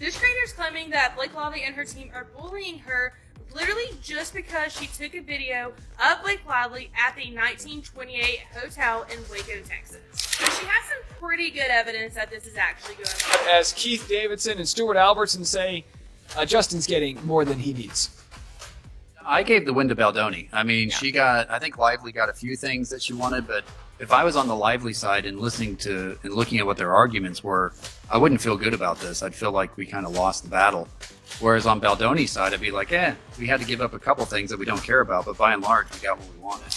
This creator is claiming that Blake Lively and her team are bullying her literally just because she took a video of Blake Lively at the 1928 hotel in Waco, Texas. So she has some pretty good evidence that this is actually going on. As Keith Davidson and Stuart Albertson say, Justin's getting more than he needs. I gave the win to Baldoni. I mean, I think Lively got a few things that she wanted, but if I was on the Lively side and listening to and looking at what their arguments were, I wouldn't feel good about this. I'd feel like we kind of lost the battle. Whereas on Baldoni's side, I'd be like, we had to give up a couple things that we don't care about, but by and large, we got what we wanted.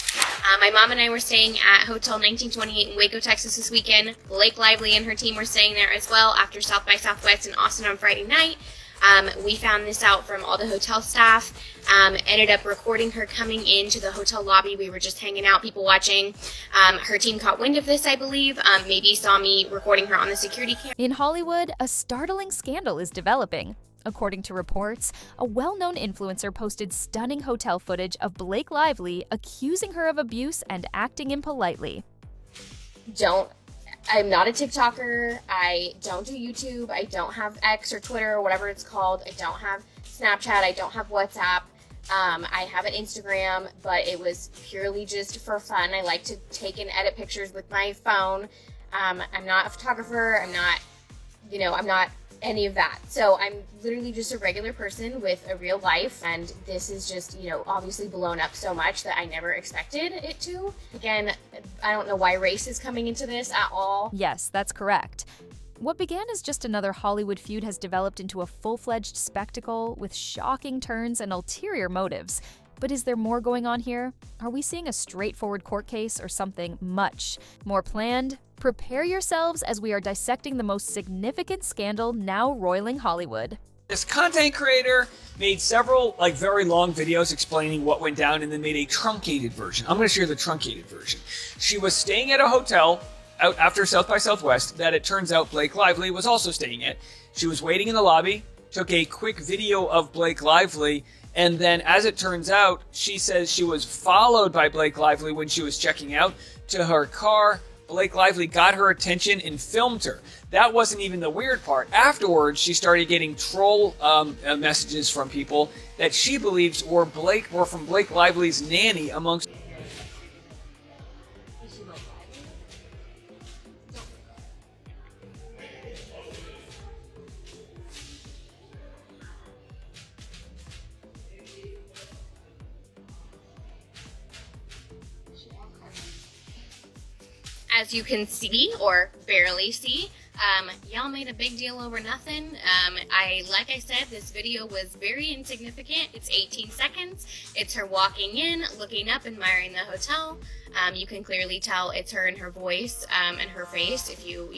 My mom and I were staying at Hotel 1928 in Waco, Texas this weekend. Blake Lively and her team were staying there as well after South by Southwest in Austin on Friday night. We found this out from all the hotel staff, ended up recording her coming into the hotel lobby. We were just hanging out, people watching. Her team caught wind of this, I believe, maybe saw me recording her on the security camera. In Hollywood, a startling scandal is developing. According to reports, a well-known influencer posted stunning hotel footage of Blake Lively accusing her of abuse and acting impolitely. I'm not a TikToker. I don't do YouTube. I don't have X or Twitter or whatever it's called. I don't have Snapchat. I don't have WhatsApp. I have an Instagram, but it was purely just for fun. I like to take and edit pictures with my phone. I'm not a photographer. I'm not any of that. So I'm literally just a regular person with a real life, and this is just, obviously blown up so much that I never expected it to. Again, I don't know why race is coming into this at all. Yes, that's correct. What began as just another Hollywood feud has developed into a full-fledged spectacle with shocking turns and ulterior motives. But is there more going on here? Are we seeing a straightforward court case or something much more planned? Prepare yourselves as we are dissecting the most significant scandal now roiling Hollywood. This content creator made several very long videos explaining what went down and then made a truncated version. I'm going to share the truncated version. She was staying at a hotel out after South by Southwest that it turns out Blake Lively was also staying at. She was waiting in the lobby, took a quick video of Blake Lively, and then as it turns out, she says she was followed by Blake Lively when she was checking out to her car. Blake Lively got her attention and filmed her. That wasn't even the weird part. Afterwards, she started getting troll messages from people that she believes were from Blake Lively's nanny amongst. As you can see, or barely see, y'all made a big deal over nothing. Like I said, this video was very insignificant. It's 18 seconds. It's her walking in, looking up, admiring the hotel. You can clearly tell it's her and her voice and her face if you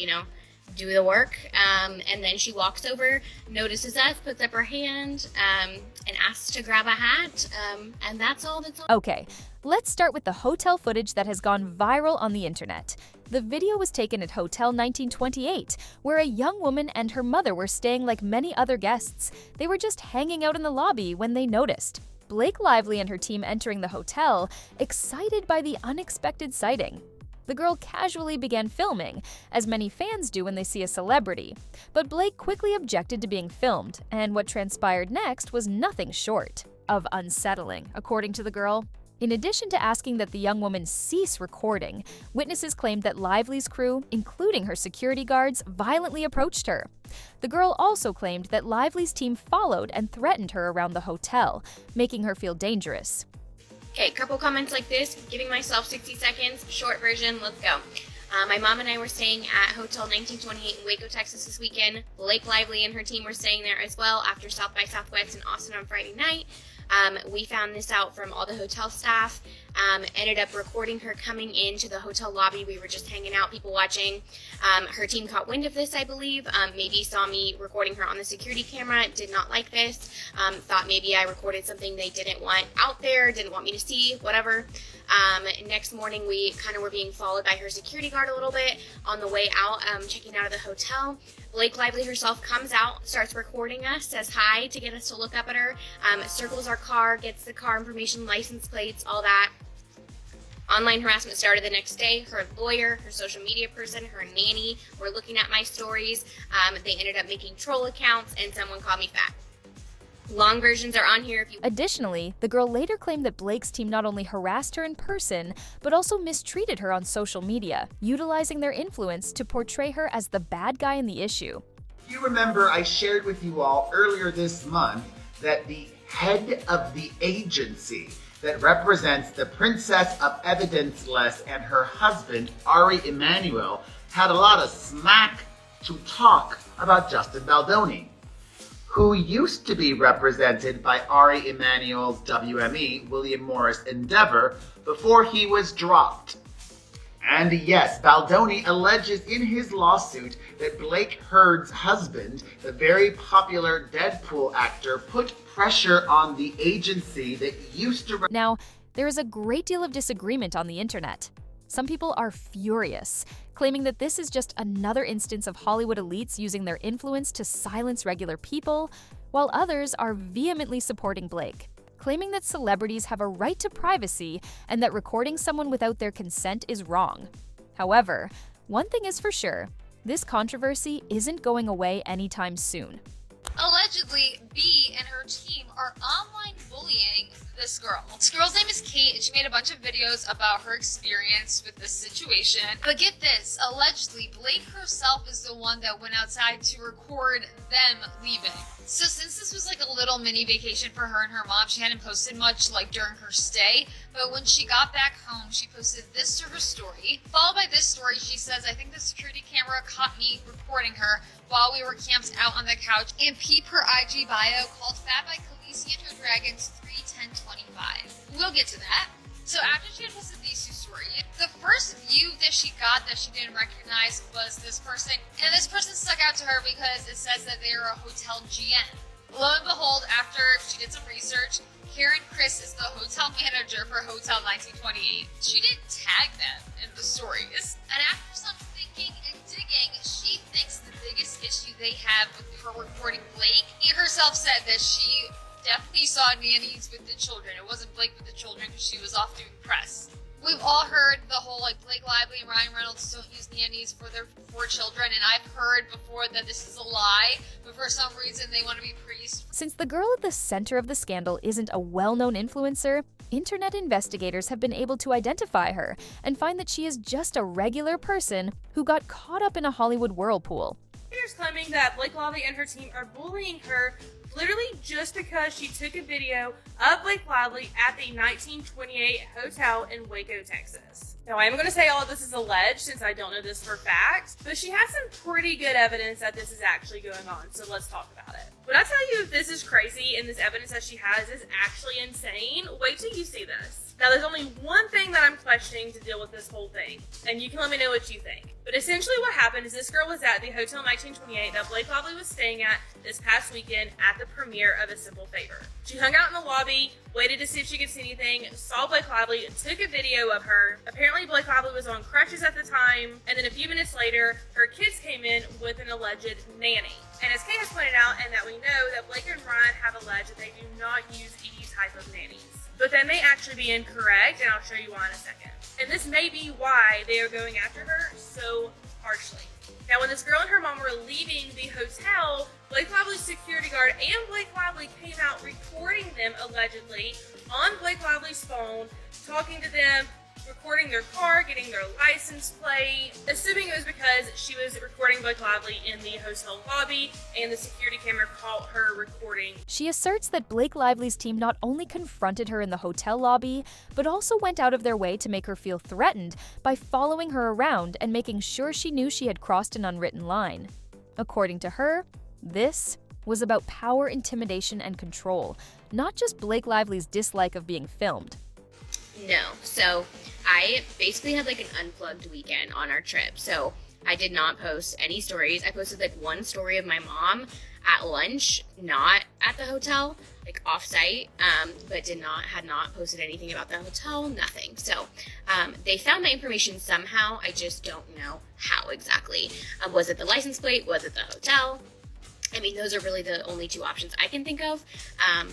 do the work. And then she walks over, notices us, puts up her hand, and asks to grab a hat. And that's all that's on. Okay, let's start with the hotel footage that has gone viral on the internet. The video was taken at Hotel 1928, where a young woman and her mother were staying like many other guests. They were just hanging out in the lobby when they noticed Blake Lively and her team entering the hotel, excited by the unexpected sighting. The girl casually began filming, as many fans do when they see a celebrity. But Blake quickly objected to being filmed, and what transpired next was nothing short of unsettling, according to the girl. In addition to asking that the young woman cease recording, witnesses claimed that Lively's crew, including her security guards, violently approached her. The girl also claimed that Lively's team followed and threatened her around the hotel, making her feel dangerous. Okay, a couple comments like this, giving myself 60 seconds, short version, let's go. My mom and I were staying at Hotel 1928 in Waco, Texas this weekend. Blake Lively and her team were staying there as well after South by Southwest in Austin on Friday night. We found this out from all the hotel staff, ended up recording her coming into the hotel lobby. We were just hanging out, people watching. Her team caught wind of this, I believe, maybe saw me recording her on the security camera, did not like this, thought maybe I recorded something they didn't want out there, didn't want me to see, whatever. Next morning, we kind of were being followed by her security guard a little bit on the way out, checking out of the hotel. Blake Lively herself comes out, starts recording us, says hi to get us to look up at her, circles our car, gets the car information, license plates, all that. Online harassment started the next day. Her lawyer, her social media person, her nanny were looking at my stories. They ended up making troll accounts, and someone called me fat. Long versions are on here if you... Additionally, the girl later claimed that Blake's team not only harassed her in person, but also mistreated her on social media, utilizing their influence to portray her as the bad guy in the issue. You remember I shared with you all earlier this month that the head of the agency that represents the Princess of Evidenceless and her husband, Ari Emanuel, had a lot of smack to talk about Justin Baldoni, who used to be represented by Ari Emanuel's WME, William Morris Endeavor, before he was dropped. And yes, Baldoni alleges in his lawsuit that Blake Hurd's husband, the very popular Deadpool actor, put pressure on the agency that used to... Now, there is a great deal of disagreement on the internet. Some people are furious, claiming that this is just another instance of Hollywood elites using their influence to silence regular people, while others are vehemently supporting Blake, claiming that celebrities have a right to privacy and that recording someone without their consent is wrong. However, one thing is for sure, this controversy isn't going away anytime soon. Allegedly, B and her team are online bullying this girl. This girl's name is Kate, and she made a bunch of videos about her experience with this situation. But get this, allegedly, Blake herself is the one that went outside to record them leaving. So since this was like a little mini vacation for her and her mom, she hadn't posted much like during her stay, but when she got back home, she posted this to her story. Followed by this story, she says, "I think the security camera caught me recording her while we were camped out on the couch," and peep her IG bio called Fat by Khaleesi and her dragons 31025. We'll get to that. So after she had posted these two stories, the first view that she got that she didn't recognize was this person. And this person stuck out to her because it says that they are a hotel GM. Lo and behold, after she did some research, Karen Chris is the hotel manager for Hotel 1928. She didn't tag them in the stories. And after some thinking and digging, she thinks the biggest issue they have with her recording Blake, he herself said that she definitely saw nannies with the children. It wasn't Blake with the children because she was off doing press. We've all heard the whole Blake Lively and Ryan Reynolds don't use nannies for their 4 children, and I've heard before that this is a lie, but for some reason they want to be praised. Since the girl at the center of the scandal isn't a well-known influencer, internet investigators have been able to identify her and find that she is just a regular person who got caught up in a Hollywood whirlpool. Haters claiming that Blake Lively and her team are bullying her literally just because she took a video of Blake Lively at the 1928 hotel in Waco, Texas. Now, I am going to say all of this is alleged since I don't know this for fact, but she has some pretty good evidence that this is actually going on, so let's talk about it. When I tell you this is crazy and this evidence that she has is actually insane, wait till you see this. Now, there's only one thing that I'm questioning to deal with this whole thing, and you can let me know what you think. But essentially what happened is this girl was at the Hotel 1928 that Blake Lively was staying at this past weekend at the premiere of A Simple Favor. She hung out in the lobby, waited to see if she could see anything, saw Blake Lively, took a video of her. Apparently Blake Lively was on crutches at the time, and then a few minutes later, her kids came in with an alleged nanny. And as Kate has pointed out, and that we know that Blake and Ryan have alleged that they do not use any type of nannies. But that may actually be incorrect, and I'll show you why in a second. And this may be why they are going after her so harshly. Now, when this girl and her mom were leaving the hotel, Blake Lively's security guard and Blake Lively came out recording them, allegedly, on Blake Lively's phone, talking to them, recording their car, getting their license plate, assuming it was because she was recording Blake Lively in the hotel lobby and the security camera caught her recording. She asserts that Blake Lively's team not only confronted her in the hotel lobby, but also went out of their way to make her feel threatened by following her around and making sure she knew she had crossed an unwritten line. According to her, this was about power, intimidation, and control, not just Blake Lively's dislike of being filmed. No. So I basically had like an unplugged weekend on our trip. So I did not post any stories. I posted like one story of my mom at lunch, not at the hotel, like off-site, but had not posted anything about the hotel, nothing. So they found my information somehow. I just don't know how exactly. Was it the license plate? Was it the hotel? I mean, those are really the only two options I can think of.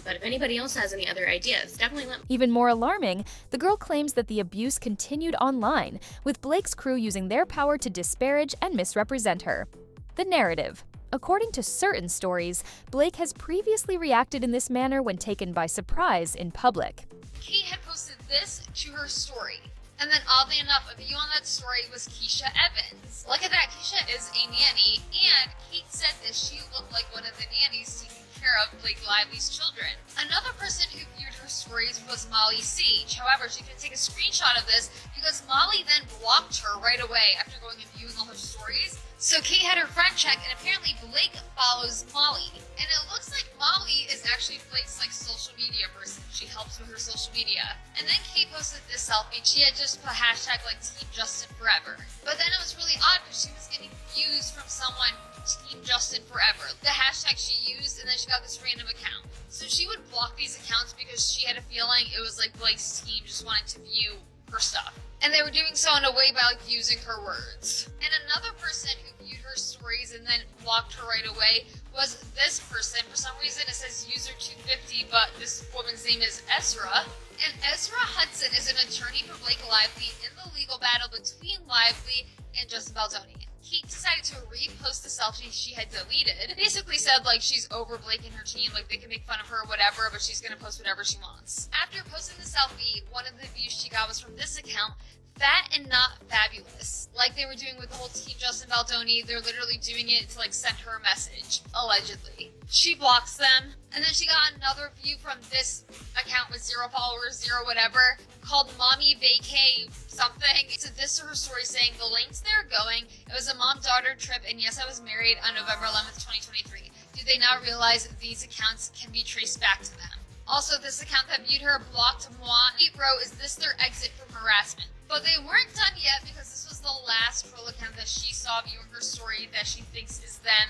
But if anybody else has any other ideas, definitely let me. Even more alarming, the girl claims that the abuse continued online, with Blake's crew using their power to disparage and misrepresent her. The narrative. According to certain stories, Blake has previously reacted in this manner when taken by surprise in public. Kate had posted this to her story. And then oddly enough, a view on that story was Keisha Evans. Look at that, Keisha is a nanny, and Kate said that she looked like one of the nannies taking care of Blake Lively's children. Another person who viewed her stories was Molly Sage. However, she could take a screenshot of this because Molly then blocked her right away after going and viewing all her stories. So Kate had her friend check, and apparently Blake follows Molly. And it looks like Molly is actually Blake's social media person. She helps with her social media. And then Kate posted this selfie, and she had just put hashtag Team Justin Forever. But then it was really odd because she was getting views from someone Team Justin Forever, the hashtag she used, and then she got this random account. So she would block these accounts because she had a feeling it was Blake's team just wanted to view her stuff. And they were doing so in a way by using her words. And another person who viewed her stories and then blocked her right away was this person. For some reason it says user 250, but this woman's name is Ezra. And Ezra Hudson is an attorney for Blake Lively in the legal battle between Lively and Justin Baldoni. Kate decided to repost the selfie she had deleted. It basically said she's over Blake and her team, they can make fun of her or whatever, but she's gonna post whatever she wants. After posting the selfie, one of the views she got was from this account, Fat and Not Fabulous. Like they were doing with the whole Team Justin Baldoni, they're literally doing it to send her a message, allegedly. She blocks them, and then she got another view from this account with 0 followers, 0 whatever, called Mommy Vacay something. So this to her story saying the lengths they're going, it was a mom-daughter trip, and yes, I was married on November 11th, 2023. Do they not realize these accounts can be traced back to them? Also, this account that viewed her blocked moi. Kate wrote, is this their exit from harassment? But they weren't done yet because this was the last troll account that she saw viewing her story that she thinks is them.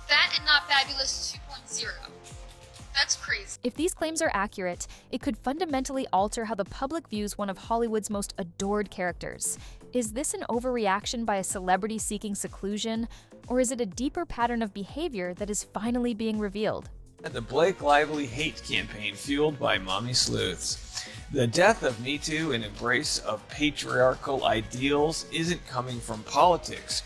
Fat and Not Fabulous 2.0. That's crazy. If these claims are accurate, it could fundamentally alter how the public views one of Hollywood's most adored characters. Is this an overreaction by a celebrity seeking seclusion, or is it a deeper pattern of behavior that is finally being revealed? The Blake Lively hate campaign fueled by mommy sleuths. The death of Me Too and embrace of patriarchal ideals isn't coming from politics.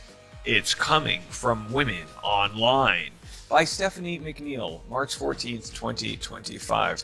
It's coming from women online. By Stephanie McNeil, March 14th, 2025.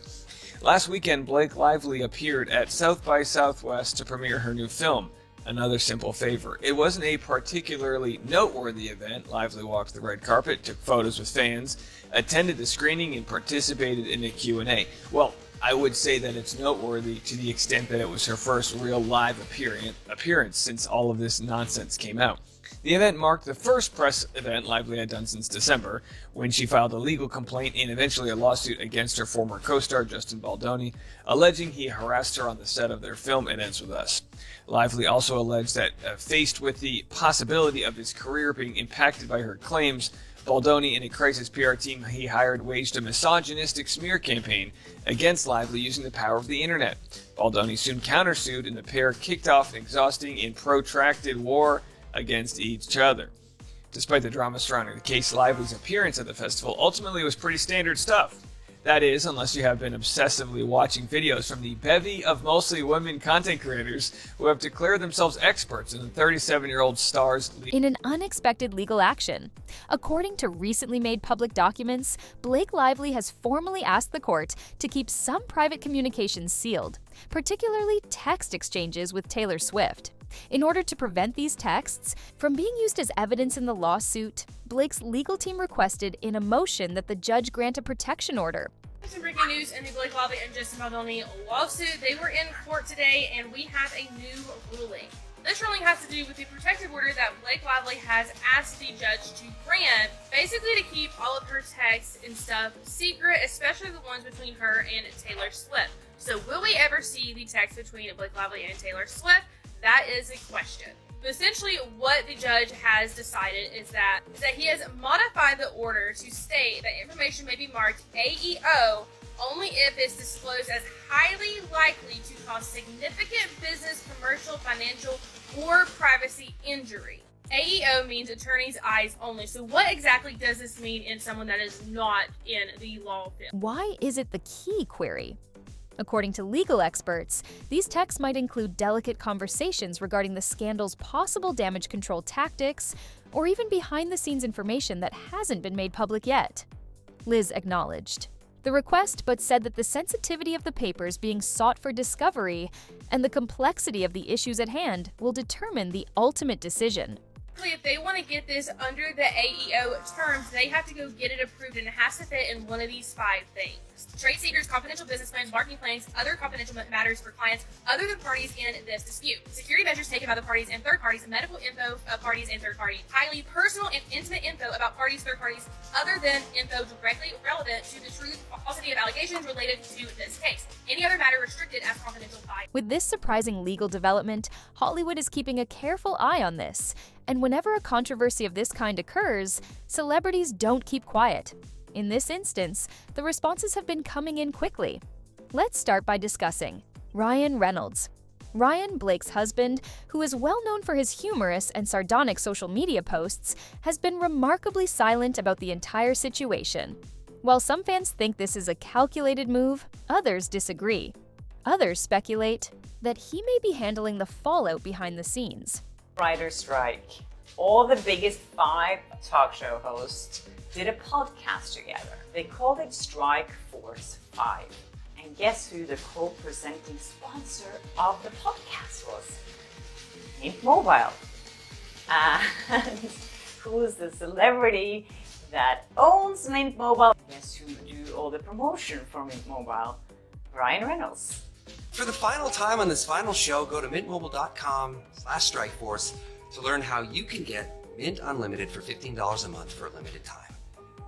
Last weekend, Blake Lively appeared at South by Southwest to premiere her new film, Another Simple Favor. It wasn't a particularly noteworthy event. Lively walked the red carpet, took photos with fans, attended the screening, and participated in a Q&A. Well, I would say that it's noteworthy to the extent that it was her first real live appearance since all of this nonsense came out. The event marked the first press event Lively had done since December, when she filed a legal complaint and eventually a lawsuit against her former co-star Justin Baldoni, alleging he harassed her on the set of their film It Ends With Us. Lively also alleged that, faced with the possibility of his career being impacted by her claims, Baldoni and a crisis PR team he hired waged a misogynistic smear campaign against Lively using the power of the internet. Baldoni soon countersued, and the pair kicked off an exhausting and protracted war against each other. Despite the drama surrounding the case, Lively's appearance at the festival ultimately was pretty standard stuff. That is, unless you have been obsessively watching videos from the bevy of mostly women content creators who have declared themselves experts in the 37-year-old star's in an unexpected legal action. According to recently made public documents, Blake Lively has formally asked the court to keep some private communications sealed, particularly text exchanges with Taylor Swift. In order to prevent these texts from being used as evidence in the lawsuit, Blake's legal team requested in a motion that the judge grant a protection order. Some breaking news in the Blake Lively and Justin Baldoni lawsuit. They were in court today, and we have a new ruling. This ruling has to do with the protective order that Blake Lively has asked the judge to grant, basically to keep all of her texts and stuff secret, especially the ones between her and Taylor Swift. So will we ever see the text between Blake Lively and Taylor Swift? That is a question. But essentially, what the judge has decided is that he has modified the order to state that information may be marked AEO only if it's disclosed as highly likely to cause significant business, commercial, financial, or privacy injury. AEO means attorney's eyes only. So what exactly does this mean in someone that is not in the law field? Why is it the key query? According to legal experts, these texts might include delicate conversations regarding the scandal's possible damage control tactics, or even behind-the-scenes information that hasn't been made public yet. Liz acknowledged the request, but said that the sensitivity of the papers being sought for discovery and the complexity of the issues at hand will determine the ultimate decision. If they want to get this under the AEO terms, they have to go get it approved, and it has to fit in one of these 5 things. Trade secrets, confidential business plans, marketing plans, other confidential matters for clients other than parties in this dispute. Security measures taken by the parties and third parties, medical info of parties and third parties. Highly personal and intimate info about parties, third parties, other than info directly relevant to the truth or falsity of allegations related to this case. Any other matter restricted as confidential by. With this surprising legal development, Hollywood is keeping a careful eye on this. And whenever a controversy of this kind occurs, celebrities don't keep quiet. In this instance, the responses have been coming in quickly. Let's start by discussing Ryan Reynolds. Ryan, Blake's husband, who is well known for his humorous and sardonic social media posts, has been remarkably silent about the entire situation. While some fans think this is a calculated move, others disagree. Others speculate that he may be handling the fallout behind the scenes. Writer's strike. All the biggest 5 talk show hosts did a podcast together. They called it Strike Force 5. And guess who the co-presenting sponsor of the podcast was? Mint Mobile. And who's the celebrity that owns Mint Mobile? Guess who do all the promotion for Mint Mobile? Ryan Reynolds. For the final time on this final show, go to mintmobile.com/strikeforce to learn how you can get Mint Unlimited for $15 a month for a limited time.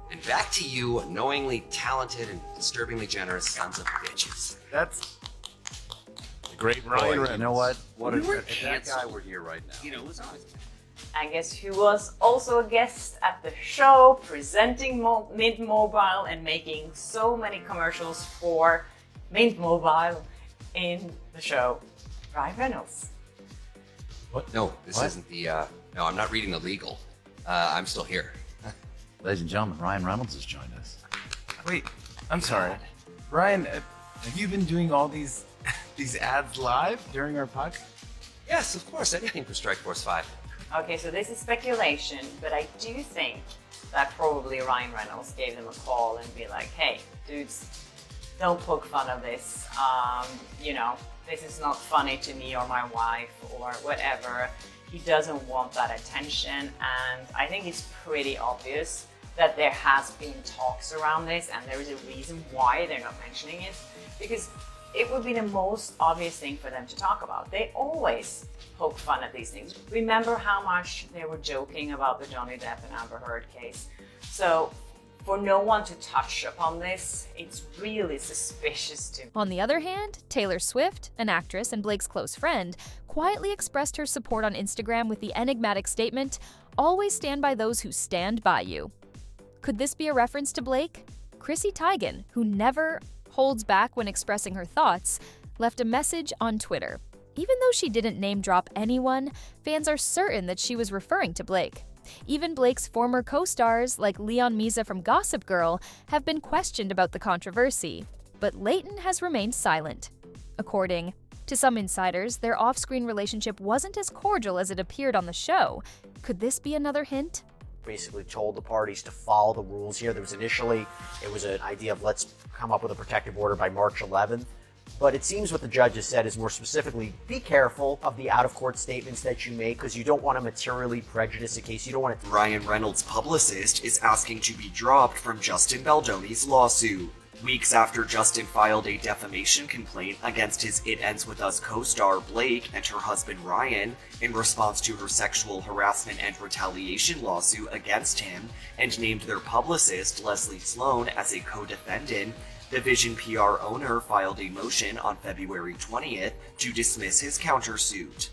And back to you, knowingly talented and disturbingly generous sons of bitches. That's the great Ryan Reynolds. You know what? If that guy were here right now. You know, it was always... And guess who was also a guest at the show, presenting Mint Mobile and making so many commercials for Mint Mobile in the show? Ryan Reynolds. What? No, this isn't the... No, I'm not reading the legal. I'm still here. Ladies and gentlemen, Ryan Reynolds has joined us. Wait, I'm sorry. Ryan, have you been doing all these ads live during our podcast? Yes, of course. Anything for Strike Force 5. Okay, so this is speculation, but I do think that probably Ryan Reynolds gave them a call and be like, hey, dudes, don't poke fun of this. You know, this is not funny to me or my wife or whatever. He doesn't want that attention, and I think it's pretty obvious that there has been talks around this, and there is a reason why they're not mentioning it, because it would be the most obvious thing for them to talk about. They always poke fun at these things. Remember how much they were joking about the Johnny Depp and Amber Heard case? So for no one to touch upon this, it's really suspicious to me. On the other hand, Taylor Swift, an actress and Blake's close friend, quietly expressed her support on Instagram with the enigmatic statement, "Always stand by those who stand by you." Could this be a reference to Blake? Chrissy Teigen, who never holds back when expressing her thoughts, left a message on Twitter. Even though she didn't name drop anyone, fans are certain that she was referring to Blake. Even Blake's former co-stars, like Leon Meza from Gossip Girl, have been questioned about the controversy, but Leighton has remained silent. According to some insiders, their off-screen relationship wasn't as cordial as it appeared on the show. Could this be another hint? Basically told the parties to follow the rules here. There was initially, it was an idea of let's come up with a protective order by March 11th. But it seems what the judge has said is more specifically, be careful of the out-of-court statements that you make because you don't want to materially prejudice a case. You don't want to... Ryan Reynolds' publicist is asking to be dropped from Justin Baldoni's lawsuit. Weeks after Justin filed a defamation complaint against his It Ends With Us co-star Blake and her husband Ryan in response to her sexual harassment and retaliation lawsuit against him, and named their publicist Leslie Sloan as a co-defendant, the Vision PR owner filed a motion on February 20th to dismiss his countersuit.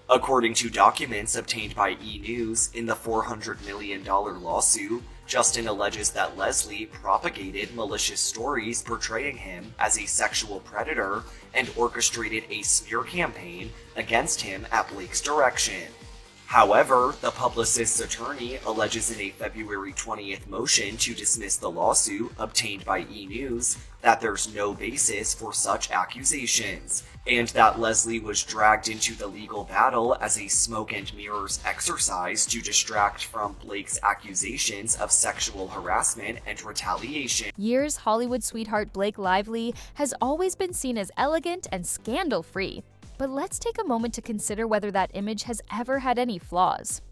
According to documents obtained by E! News, in the $400 million lawsuit, Justin alleges that Leslie propagated malicious stories portraying him as a sexual predator and orchestrated a smear campaign against him at Blake's direction. However, the publicist's attorney alleges in a February 20th motion to dismiss the lawsuit obtained by E! News that there's no basis for such accusations, and that Leslie was dragged into the legal battle as a smoke and mirrors exercise to distract from Blake's accusations of sexual harassment and retaliation. Years Hollywood sweetheart Blake Lively has always been seen as elegant and scandal-free. But let's take a moment to consider whether that image has ever had any flaws.